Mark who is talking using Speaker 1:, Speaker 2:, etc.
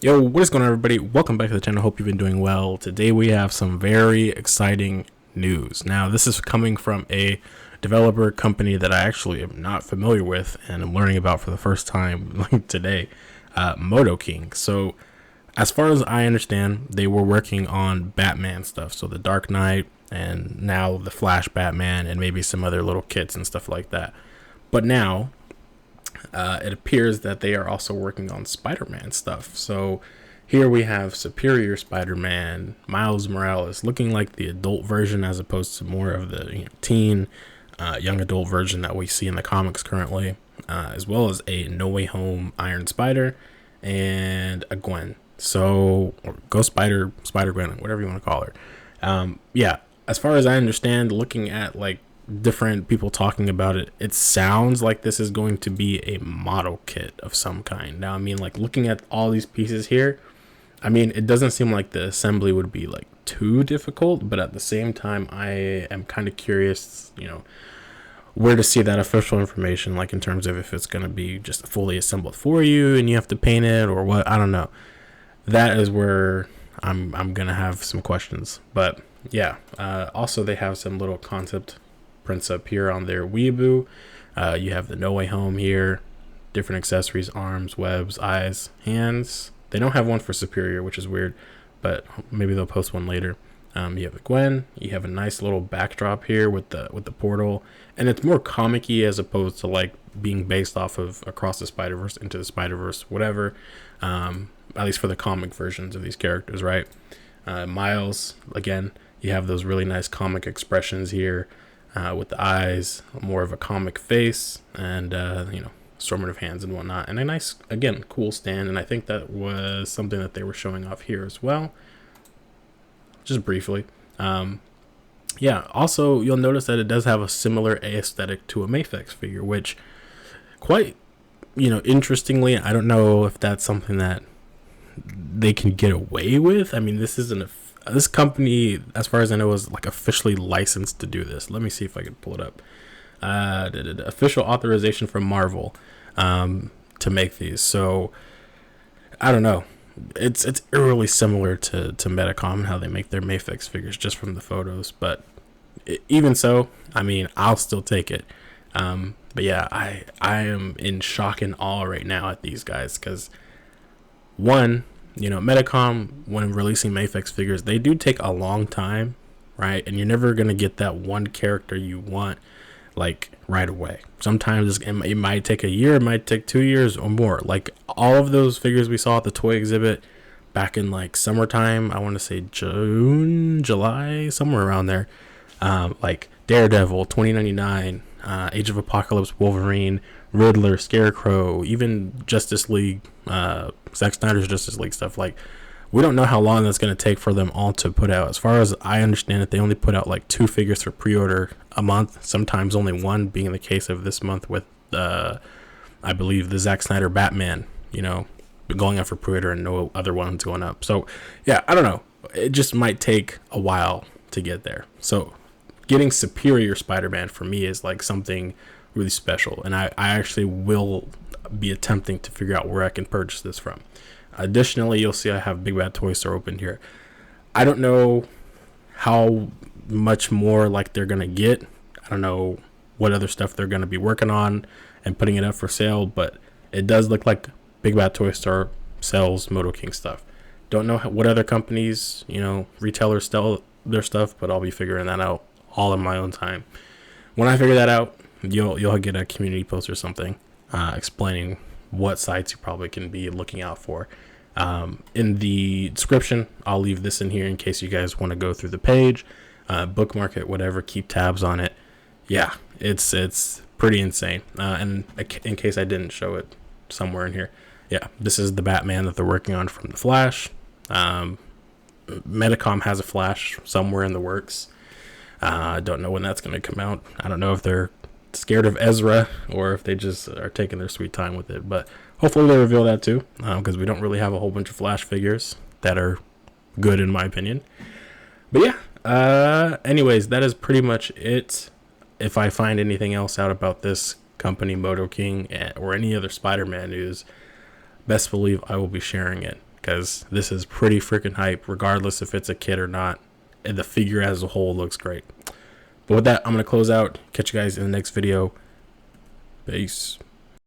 Speaker 1: Yo, what is going on, everybody? Welcome back to the channel. Hope you've been doing well. Today we have some very exciting news. Now, this is coming from a developer company that I actually am not familiar with and I'm learning about for the first time today, Modoking. So, as far as I understand, they were working on Batman stuff. So, the Dark Knight and now the Flash Batman and maybe some other little kits and stuff like that. But now, it appears that they are also working on Spider-Man stuff. So here we have Superior Spider-Man, Miles Morales, looking like the adult version as opposed to more of the teen, young adult version that we see in the comics currently, as well as a No Way Home Iron Spider and a Gwen. So, or Ghost Spider, Spider-Gwen, whatever you want to call her. Yeah, as far as I understand, looking at like different people talking about it, it sounds like this is going to be a model kit of some kind. Now, I mean, like looking at all these pieces here, I mean, it doesn't seem like the assembly would be like too difficult, but at the same time, I am kind of curious, where to see that official information, like in terms of if it's going to be just fully assembled for you and you have to paint it or what. I don't know. That is where I'm going to have some questions. But yeah, also they have some little concept prints up here on their Weeaboo. You have the No Way Home here, different accessories, arms, webs, eyes, hands. They don't have one for Superior, which is weird, but maybe they'll post one later. You have the Gwen. You have a nice little backdrop here with the portal, and it's more comic-y as opposed to like being based off of Across the Spider-Verse, Into the Spider-Verse, whatever. At least for the comic versions of these characters, right? Miles, again, you have those really nice comic expressions here. With the eyes, more of a comic face, and assortment of hands and whatnot, and a nice, again, cool stand. And I think that was something that they were showing off here as well, just briefly. Yeah, also you'll notice that it does have a similar aesthetic to a Mafex figure, which quite, interestingly, I don't know if that's something that they can get away with. I mean, this company, as far as I know, is like officially licensed to do this. Let me see if I can pull it up. Official authorization from Marvel to make these. So I don't know. It's eerily similar to Medicom and how they make their Mafex figures just from the photos. But even so, I mean, I'll still take it. But yeah, I am in shock and awe right now at these guys because one, Medicom, when releasing Mafex figures, they do take a long time, right? And you're never going to get that one character you want, like, right away. Sometimes it might take a year, it might take 2 years or more. Like, all of those figures we saw at the toy exhibit back in, like, summertime, I want to say June, July, somewhere around there. Like, Daredevil, 2099, Age of Apocalypse, Wolverine, Riddler, Scarecrow, even Justice League, Zack Snyder's Justice League stuff. Like, we don't know how long that's going to take for them all to put out. As far as I understand it, they only put out like 2 figures for pre-order a month, sometimes only one, being the case of this month with I believe the Zack Snyder Batman, going out for pre-order and no other ones going up. So yeah, I don't know, it just might take a while to get there. So getting Superior Spider-Man for me is like something really special, and I actually will be attempting to figure out where I can purchase this from. Additionally, you'll see I have Big Bad Toy Store open here. I don't know how much more like they're gonna get. I don't know what other stuff they're gonna be working on and putting it up for sale, but it does look like Big Bad Toy Store sells Modoking stuff. Don't know what other companies, retailers sell their stuff, but I'll be figuring that out all in my own time. When I figure that out, you'll get a community post or something explaining what sites you probably can be looking out for. In the description, I'll leave this in here in case you guys want to go through the page, bookmark it, whatever, keep tabs on it. Yeah, it's pretty insane. And in case I didn't show it somewhere in here, yeah, this is the Batman that they're working on from the Flash. Medicom has a Flash somewhere in the works. I don't know when that's going to come out. I don't know if they're scared of Ezra or if they just are taking their sweet time with it, but hopefully they reveal that too, because we don't really have a whole bunch of Flash figures that are good in my opinion. But yeah, anyways, that is pretty much it. If I find anything else out about this company, Modoking, or any other Spider-Man news, best believe I will be sharing it. because this is pretty freaking hype, regardless if it's a kit or not. And the figure as a whole looks great. But with that, I'm going to close out. Catch you guys in the next video. Peace.